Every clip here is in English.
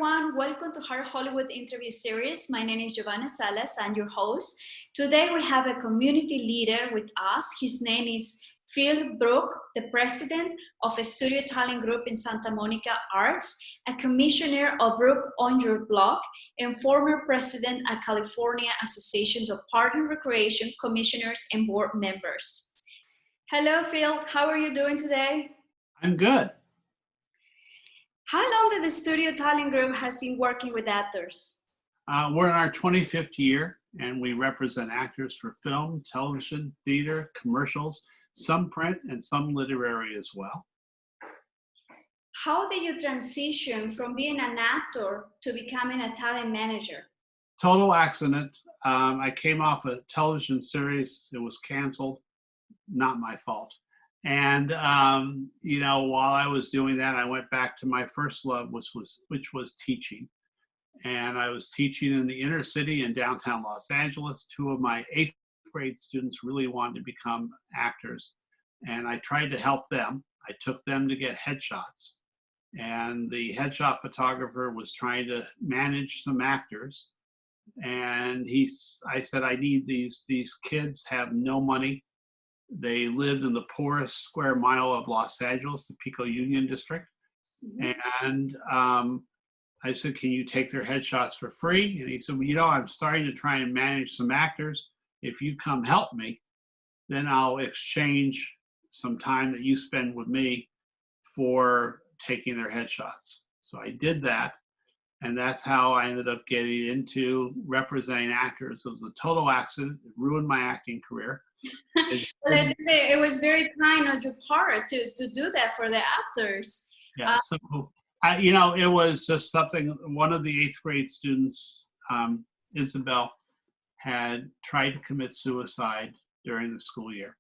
everyone. Welcome to Heart Hollywood interview series. My name is Giovanna Salas. I'm your host. Today we have a community leader with us. His name is Phil Brook, the president of a studio talent group in Santa Monica Arts, a commissioner of Brook on Your Block, and former president at California Association of Park and Recreation Commissioners and Board Members. Hello, Phil. How are you doing today? I'm good. How long did the studio talent group has been working with actors? We're in our 25th year, and we represent actors for film, television, theater, commercials, some print, and some literary as well. How did you transition from being an actor to becoming a talent manager? Total accident. I came off a television series. It was canceled. Not my fault. And, while I was doing that, I went back to my first love, which was teaching. And I was teaching in the inner city in downtown Los Angeles. Two of my 8th grade students really wanted to become actors. And I tried to help them. I took them to get headshots. And the headshot photographer was trying to manage some actors. And I said, I need these kids have no money. They lived in the poorest square mile of Los Angeles, the Pico Union District. And I said, can you take their headshots for free? And he said, well, I'm starting to try and manage some actors. If you come help me, then I'll exchange some time that you spend with me for taking their headshots. So I did that. And that's how I ended up getting into representing actors. It was a total accident. It ruined my acting career. Well, I think it was very kind on your part to do that for the actors. Yeah, it was just something. One of the 8th grade students, Isabel, had tried to commit suicide during the school year.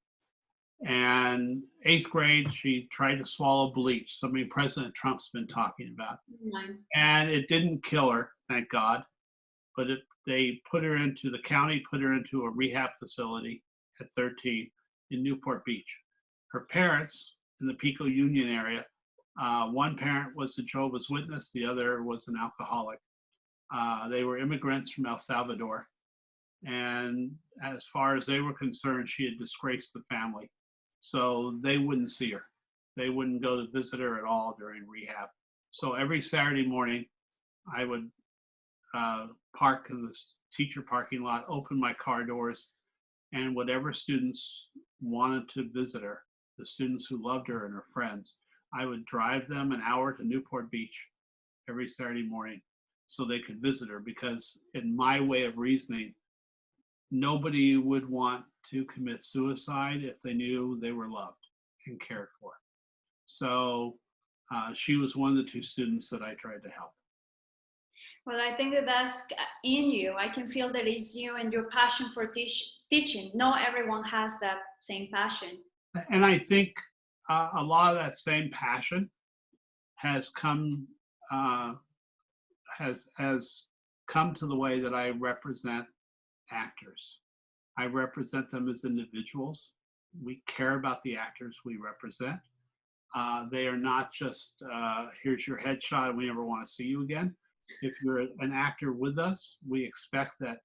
And 8th grade, she tried to swallow bleach, something President Trump's been talking about. And it didn't kill her, thank God. But the county put her into a rehab facility at 13 in Newport Beach. Her parents in the Pico Union area, one parent was a Jehovah's Witness, the other was an alcoholic. They were immigrants from El Salvador. And as far as they were concerned, she had disgraced the family. So they wouldn't see her. They wouldn't go to visit her at all during rehab. So every Saturday morning, I would park in the teacher parking lot, open my car doors, and whatever students wanted to visit her, the students who loved her and her friends, I would drive them an hour to Newport Beach every Saturday morning so they could visit her, because in my way of reasoning, nobody would want to commit suicide if they knew they were loved and cared for. So she was one of the 2 students that I tried to help. Well, I think that's in you. I can feel that it's you and your passion for teaching. Not everyone has that same passion. And I think a lot of that same passion has come to the way that I represent actors. I represent them as individuals. We care about the actors we represent. They are not just, here's your headshot and we never want to see you again. If you're an actor with us, we expect that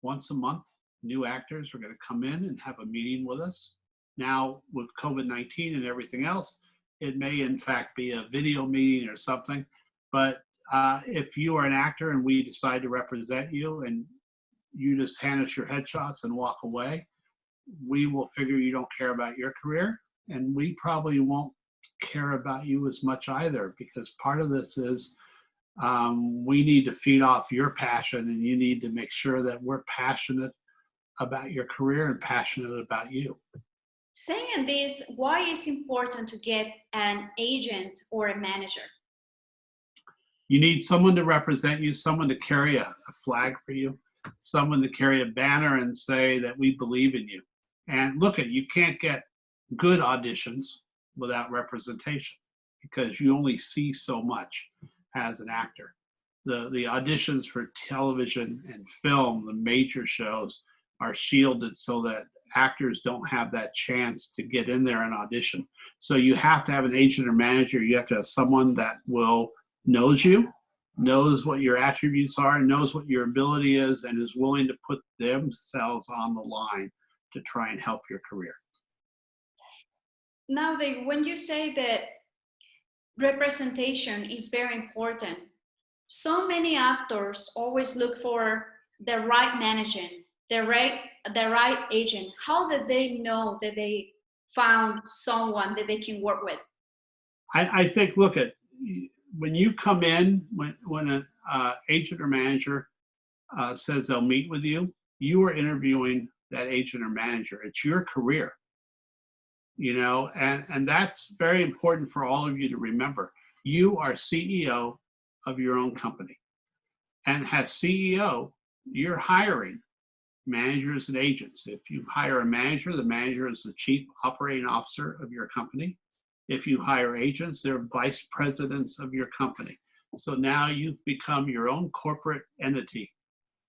once a month, new actors are going to come in and have a meeting with us. Now, with COVID-19 and everything else, it may in fact be a video meeting or something. But if you are an actor and we decide to represent you and you just hand us your headshots and walk away, we will figure you don't care about your career, and we probably won't care about you as much either, because part of this is we need to feed off your passion, and you need to make sure that we're passionate about your career and passionate about you. Saying this, why is it important to get an agent or a manager? You need someone to represent you, someone to carry a flag for you, someone to carry a banner and say that we believe in you. And look, you can't get good auditions without representation, because you only see so much as an actor. The auditions for television and film, the major shows, are shielded so that actors don't have that chance to get in there and audition. So you have to have an agent or manager. You have to have someone that knows you, knows what your attributes are, knows what your ability is, and is willing to put themselves on the line to try and help your career. Now, Dave, when you say that representation is very important, so many actors always look for the right management, the right agent. How did they know that they found someone that they can work with? I think, look at, when you come in, when an agent or manager says they'll meet with you, you are interviewing that agent or manager. It's your career, you know, and that's very important for all of you to remember. You are CEO of your own company. And as CEO, you're hiring managers and agents. If you hire a manager, the manager is the chief operating officer of your company. If you hire agents, they're vice presidents of your company. So now you've become your own corporate entity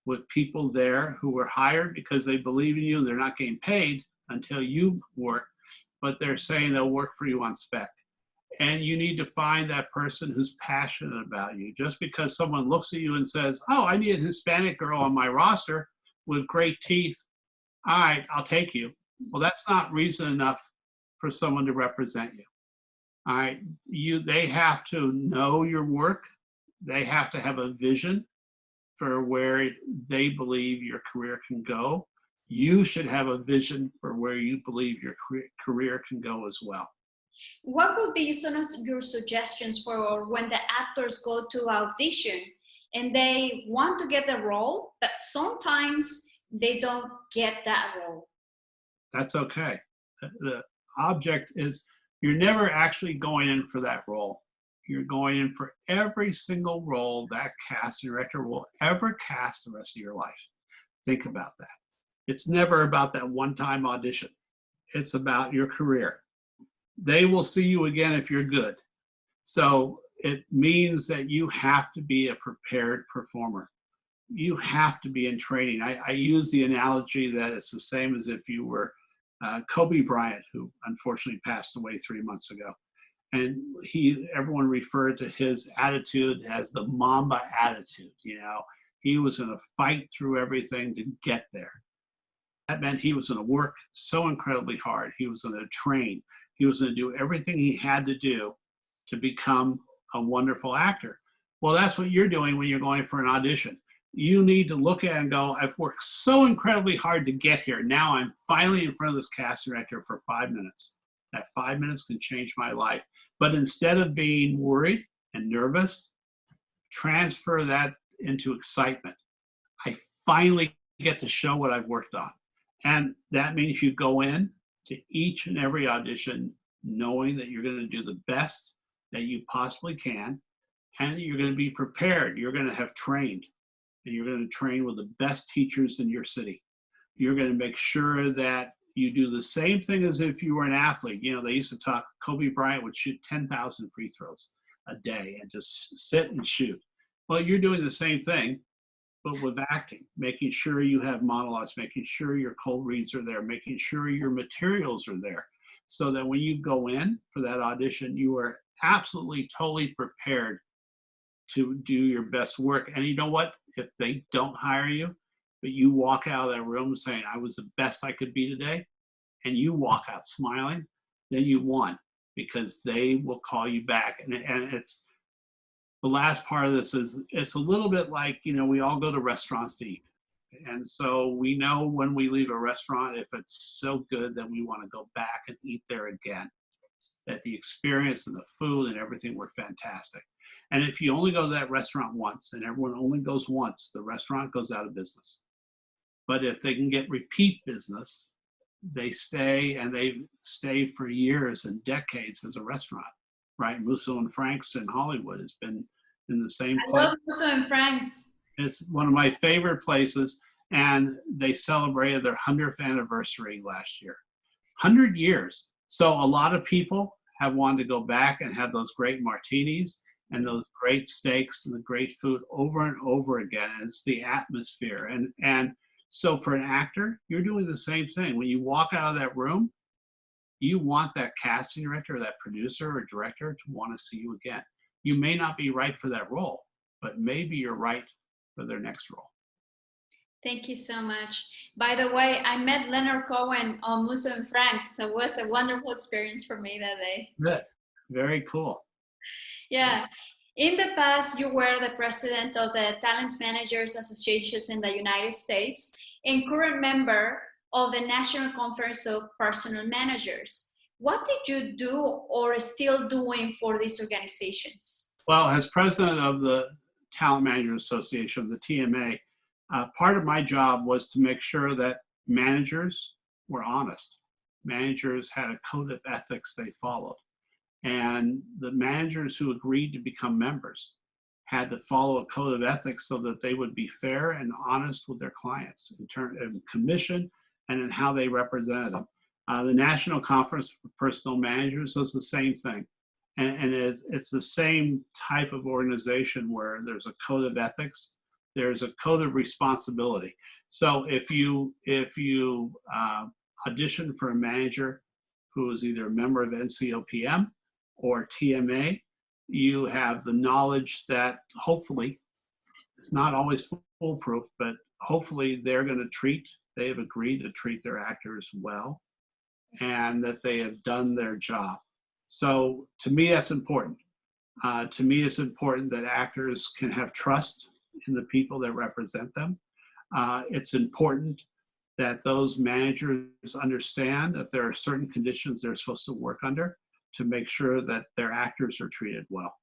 with people there who were hired because they believe in you and they're not getting paid until you work, but they're saying they'll work for you on spec. And you need to find that person who's passionate about you. Just because someone looks at you and says, oh, I need a Hispanic girl on my roster with great teeth, all right, I'll take you. Well, that's not reason enough for someone to represent you. All right, they have to know your work. They have to have a vision for where they believe your career can go. You should have a vision for where you believe your career can go as well. What would be some of your suggestions for when the actors go to audition and they want to get the role, but sometimes they don't get that role? That's okay. The object is, you're never actually going in for that role. You're going in for every single role that casting director will ever cast the rest of your life. Think about that. It's never about that one-time audition. It's about your career. They will see you again if you're good. So it means that you have to be a prepared performer. You have to be in training. I use the analogy that it's the same as if you were Kobe Bryant, who unfortunately passed away 3 months ago. And everyone referred to his attitude as the Mamba attitude. You know, he was going to fight through everything to get there. That meant he was going to work so incredibly hard. He was going to train. He was going to do everything he had to do to become a wonderful actor. Well, that's what you're doing when you're going for an audition. You need to look at it and go, I've worked so incredibly hard to get here. Now I'm finally in front of this cast director for 5 minutes. That 5 minutes can change my life. But instead of being worried and nervous, transfer that into excitement. I finally get to show what I've worked on. And that means you go in to each and every audition knowing that you're going to do the best that you possibly can, and you're going to be prepared. You're going to have trained, and you're going to train with the best teachers in your city. You're going to make sure that you do the same thing as if you were an athlete. You know, they used to talk, Kobe Bryant would shoot 10,000 free throws a day and just sit and shoot. Well, you're doing the same thing, but with acting, making sure you have monologues, making sure your cold reads are there, making sure your materials are there, so that when you go in for that audition, you are absolutely, totally prepared to do your best work. And you know what? If they don't hire you, but you walk out of that room saying, I was the best I could be today, and you walk out smiling, then you won, because they will call you back. And it's, the last part of this is, it's a little bit like, you know, we all go to restaurants to eat. And so we know when we leave a restaurant, if it's so good that we want to go back and eat there again, that the experience and the food and everything were fantastic. And if you only go to that restaurant once, and everyone only goes once, the restaurant goes out of business. But if they can get repeat business, they stay, and they stay for years and decades as a restaurant, right? Musso and Frank's in Hollywood has been in the same place. I love Musso and Frank's. It's one of my favorite places, and they celebrated their 100th anniversary last year. 100 years. So a lot of people have wanted to go back and have those great martinis and those great steaks and the great food over and over again. It's the atmosphere. And so for an actor, you're doing the same thing. When you walk out of that room, you want that casting director or that producer or director to want to see you again. You may not be right for that role, but maybe you're right for their next role. Thank you so much. By the way, I met Leonard Cohen on Musso and Franks, so it was a wonderful experience for me that day. Good. Very cool. Yeah. In the past, you were the president of the Talent Managers Associations in the United States and current member of the National Conference of Personnel Managers. What did you do or still doing for these organizations? Well, as president of the Talent Managers Association, the TMA, part of my job was to make sure that managers were honest. Managers had a code of ethics they followed. And the managers who agreed to become members had to follow a code of ethics so that they would be fair and honest with their clients in terms of commission and in how they represented them. The National Conference for Personnel Managers does the same thing. And it's the same type of organization where there's a code of ethics, there's a code of responsibility. So if you audition for a manager who is either a member of NCOPM or TMA, you have the knowledge that hopefully, it's not always foolproof, but hopefully they have agreed to treat their actors well and that they have done their job. So to me, that's important. To me, it's important that actors can have trust in the people that represent them. It's important that those managers understand that there are certain conditions they're supposed to work under to make sure that their actors are treated well.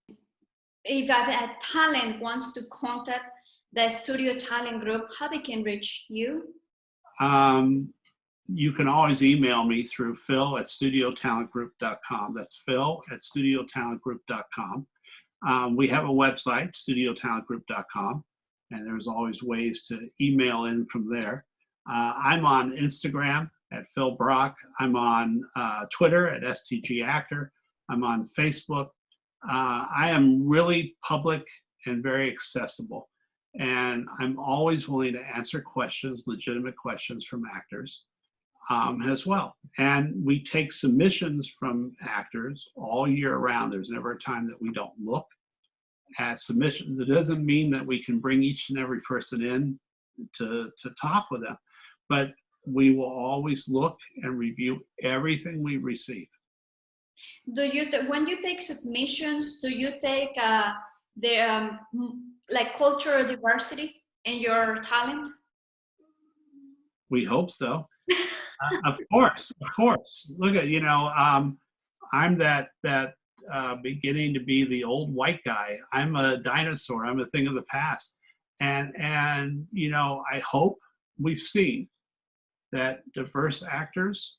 If a talent wants to contact the Studio Talent Group, how they can reach you? You can always email me through phil@studiotalentgroup.com. That's phil@studiotalentgroup.com. We have a website, studiotalentgroup.com, and there's always ways to email in from there. I'm on Instagram at Phil Brock. I'm on Twitter at STG Actor. I'm on Facebook. I am really public and very accessible. And I'm always willing to answer questions, legitimate questions from actors as well. And we take submissions from actors all year round. There's never a time that we don't look at submissions. It doesn't mean that we can bring each and every person in to talk with them, but we will always look and review everything we receive. When you take submissions, do you take like cultural diversity in your talent? We hope so. Of course. Look at, I'm that beginning to be the old white guy. I'm a dinosaur. I'm a thing of the past. And I hope we've seen that diverse actors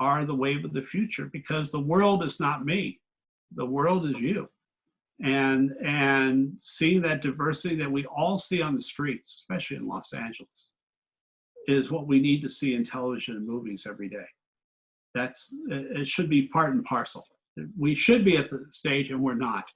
are the wave of the future, because the world is not me. The world is you. And seeing that diversity that we all see on the streets, especially in Los Angeles, is what we need to see in television and movies every day. It should be part and parcel. We should be at the stage, and we're not,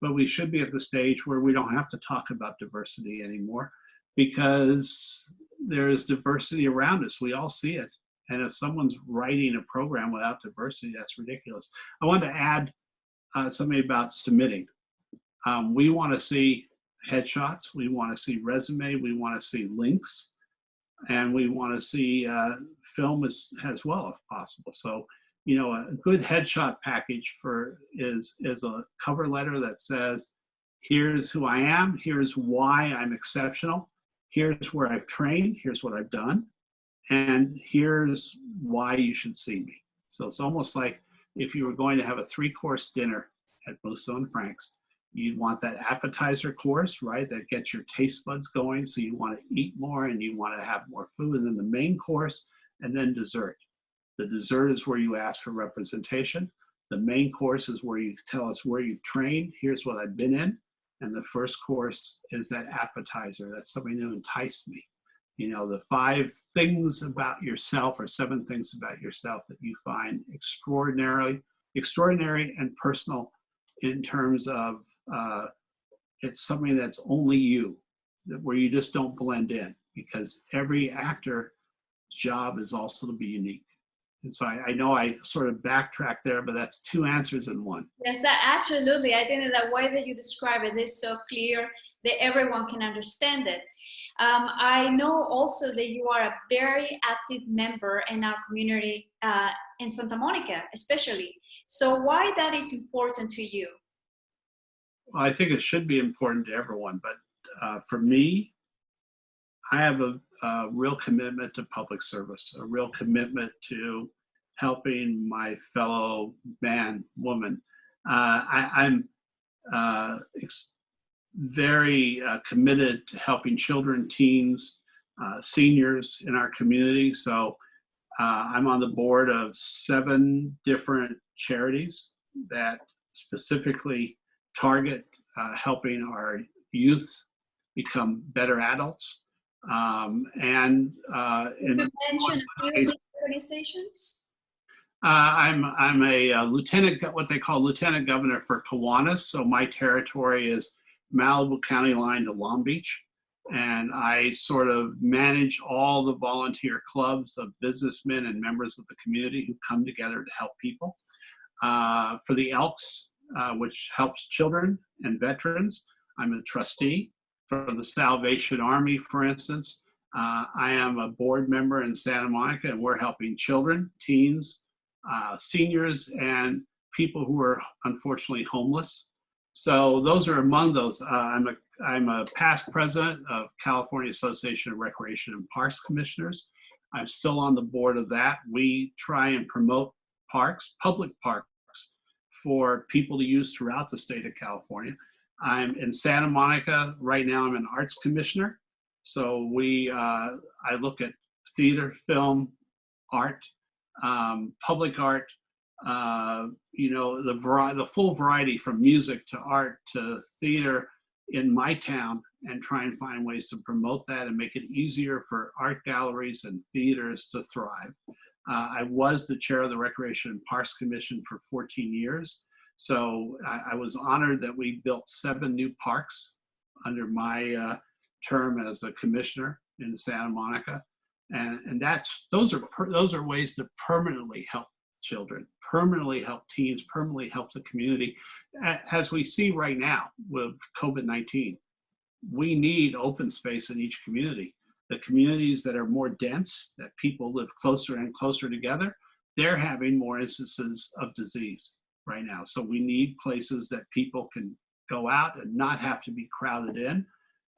but we should be at the stage where we don't have to talk about diversity anymore, because there is diversity around us. We all see it. And if someone's writing a program without diversity, that's ridiculous. I wanted to add something about submitting. We want to see headshots. We want to see resume. We want to see links. And we want to see film as well, if possible. So, a good headshot package is a cover letter that says, here's who I am, here's why I'm exceptional, here's where I've trained, here's what I've done, and here's why you should see me. So it's almost like if you were going to have a 3-course dinner at Musso and Frank's, you'd want that appetizer course, right? That gets your taste buds going. So you want to eat more and you want to have more food, and then the main course, and then dessert. The dessert is where you ask for representation. The main course is where you tell us where you've trained. Here's what I've been in. And the first course is that appetizer. That's something to entice me. The 5 things about yourself, or 7 things about yourself that you find extraordinary and personal, in terms of it's something that's only you, where you just don't blend in, because every actor's job is also to be unique. And so I know I sort of backtracked there, but that's two answers in one. Yes, absolutely. I think that the way that you describe it is so clear that everyone can understand it. I know also that you are a very active member in our community in Santa Monica, especially. So why that is important to you? Well, I think it should be important to everyone, but for me, I have a real commitment to public service, a real commitment to helping my fellow man, woman. I'm very committed to helping children, teens, seniors in our community. So I'm on the board of 7 different charities that specifically target helping our youth become better adults. And You mentioned a few of these organizations. I'm a lieutenant, what they call lieutenant governor for Kiwanis. So my territory is Malibu County line to Long Beach. And I sort of manage all the volunteer clubs of businessmen and members of the community who come together to help people. For the Elks, which helps children and veterans, I'm a trustee. For the Salvation Army, for instance, I am a board member in Santa Monica, and we're helping children, teens, seniors, and people who are unfortunately homeless. So those are among those. I'm a past president of California Association of Recreation and Parks Commissioners. I'm still on the board of that. We try and promote parks, public parks, for people to use throughout the state of California. I'm in Santa Monica right now. I'm an arts commissioner. So I look at theater, film, art, public art, the full variety from music to art to theater in my town, and try and find ways to promote that and make it easier for art galleries and theaters to thrive. I was the chair of the Recreation and Parks Commission for 14 years. So I was honored that we built 7 new parks under my term as a commissioner in Santa Monica. And those are ways to permanently help children, permanently help teens, permanently help the community. As we see right now with COVID-19, we need open space in each community. The communities that are more dense, that people live closer and closer together, they're having more instances of disease right now. So we need places that people can go out and not have to be crowded in.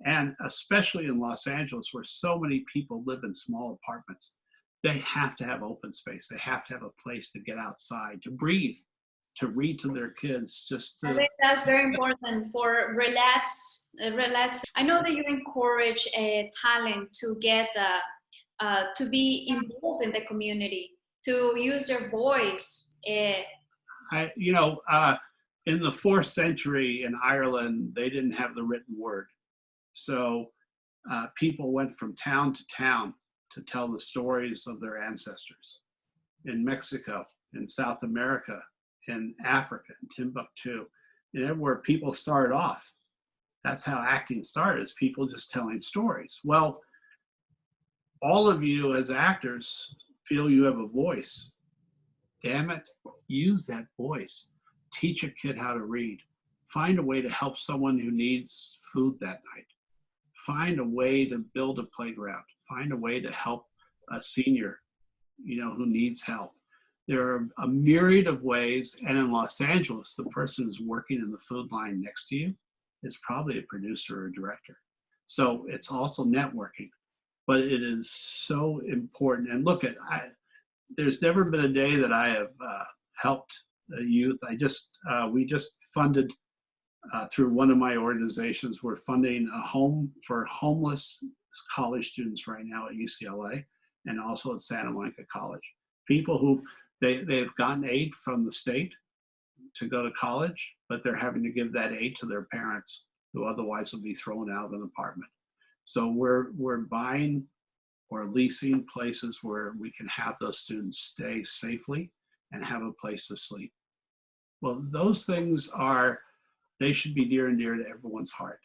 And especially in Los Angeles, where so many people live in small apartments, they have to have open space. They have to have a place to get outside, to breathe, to read to their kids. I think that's very important for relax. I know that you encourage talent to get to be involved in the community, to use their voice. In the 4th century in Ireland, they didn't have the written word. So people went from town to town to tell the stories of their ancestors. In Mexico, in South America, in Africa, in Timbuktu, where people started off. That's how acting started, is people just telling stories. Well, all of you as actors feel you have a voice. Damn it, use that voice. Teach a kid how to read. Find a way to help someone who needs food that night. Find a way to build a playground. Find a way to help a senior, who needs help. There are a myriad of ways, and in Los Angeles, the person who's working in the food line next to you is probably a producer or a director. So it's also networking, but it is so important. And look, there's never been a day that I have helped the youth. We just funded through one of my organizations, we're funding a home for homeless college students right now at UCLA and also at Santa Monica College. People who they've gotten aid from the state to go to college, but they're having to give that aid to their parents who otherwise will be thrown out of an apartment. So we're buying or leasing places where we can have those students stay safely and have a place to sleep. Well, those things they should be near and dear to everyone's heart.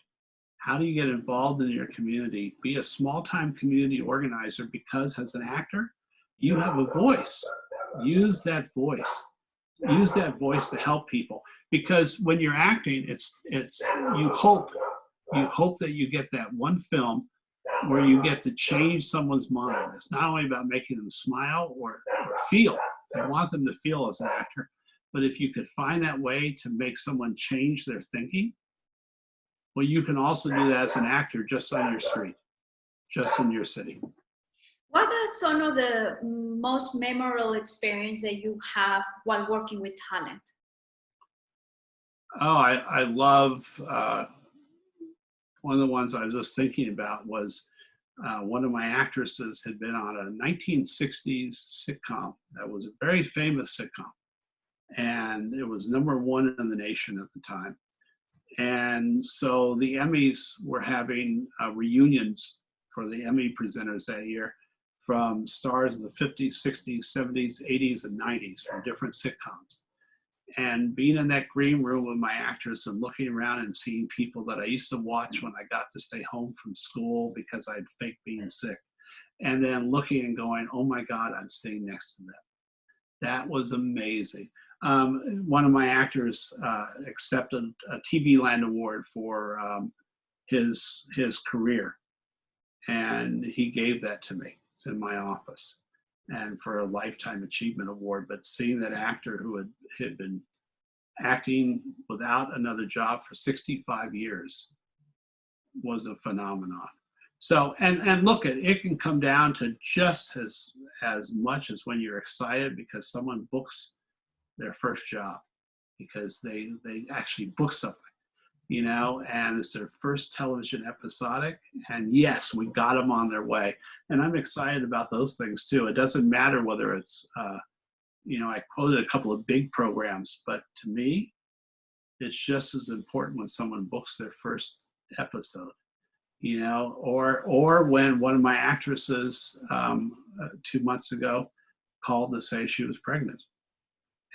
How do you get involved in your community? Be a small-time community organizer, because as an actor, you have a voice. use that voice. Use that voice to help people. Because when you're acting, it's you hope that you get that one film where you get to change someone's mind. It's not only about making them smile or feel. You want them to feel as an actor. But if you could find that way to make someone change their thinking, well, you can also do that as an actor just on your street, just in your city. What are some of the most memorable experience that you have while working with talent? Oh, I love, one of the ones I was just thinking about was one of my actresses had been on a 1960s sitcom that was a very famous sitcom. And it was #1 in the nation at the time. And so the Emmys were having reunions for the Emmy presenters that year from stars of the 50s, 60s, 70s, 80s, and 90s from different sitcoms. And being in that green room with my actress and looking around and seeing people that I used to watch when I got to stay home from school because I'd faked being sick. And then looking and going, oh my God, I'm staying next to them. That was amazing. One of my actors accepted a TV Land Award for his career, and he gave that to me. It's in my office, and for a Lifetime Achievement Award. But seeing that actor who had been acting without another job for 65 years was a phenomenon. So, and look, it can come down to just as much as when you're excited because someone books their first job, because they actually book something, you know, and it's their first television episodic, and yes, we got them on their way. And I'm excited about those things too. It doesn't matter whether it's, you know, I quoted a couple of big programs, but to me, it's just as important when someone books their first episode, you know, or when one of my actresses 2 months ago called to say she was pregnant.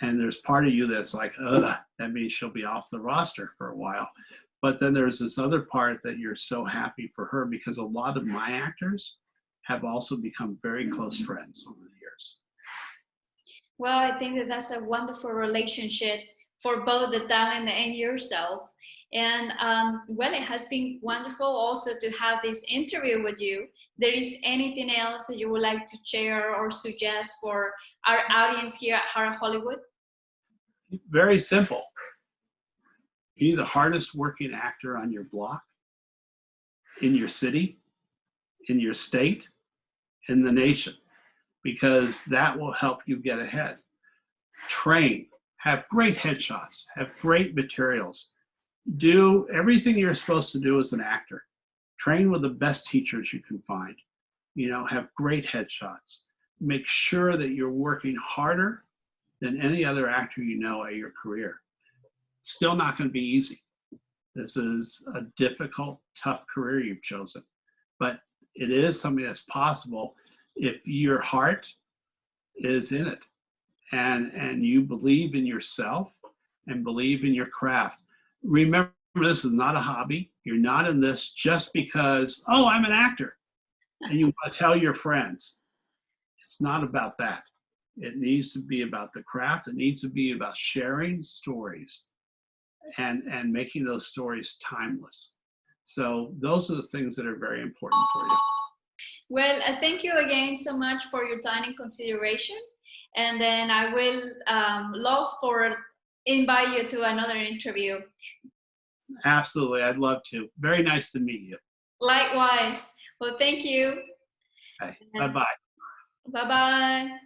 And there's part of you that's like, ugh, that means she'll be off the roster for a while. But then there's this other part that you're so happy for her, because a lot of my actors have also become very close friends over the years. Well, I think that that's a wonderful relationship for both the talent and yourself. And well, it has been wonderful also to have this interview with you. There is anything else that you would like to share or suggest for our audience here at Heart of Hollywood? Very simple. Be the hardest working actor on your block, in your city, in your state, in the nation, because that will help you get ahead. Train, have great headshots, have great materials. Do everything you're supposed to do as an actor. Train with the best teachers you can find. You know, have great headshots. Make sure that you're working harder than any other actor you know at your career. Still not going to be easy. This is a difficult, tough career you've chosen, but it is something that's possible if your heart is in it and you believe in yourself and believe in your craft. Remember, this is not a hobby. You're not in this just because, oh, I'm an actor, and you want to tell your friends. It's not about that. It needs to be about the craft. It needs to be about sharing stories and making those stories timeless. So those are the things that are very important for you. Well, thank you again so much for your time and consideration. And then I will love for invite you to another interview. Absolutely, I'd love to. Very nice to meet you. Likewise. Well, thank you. Okay. Bye-bye. Bye-bye.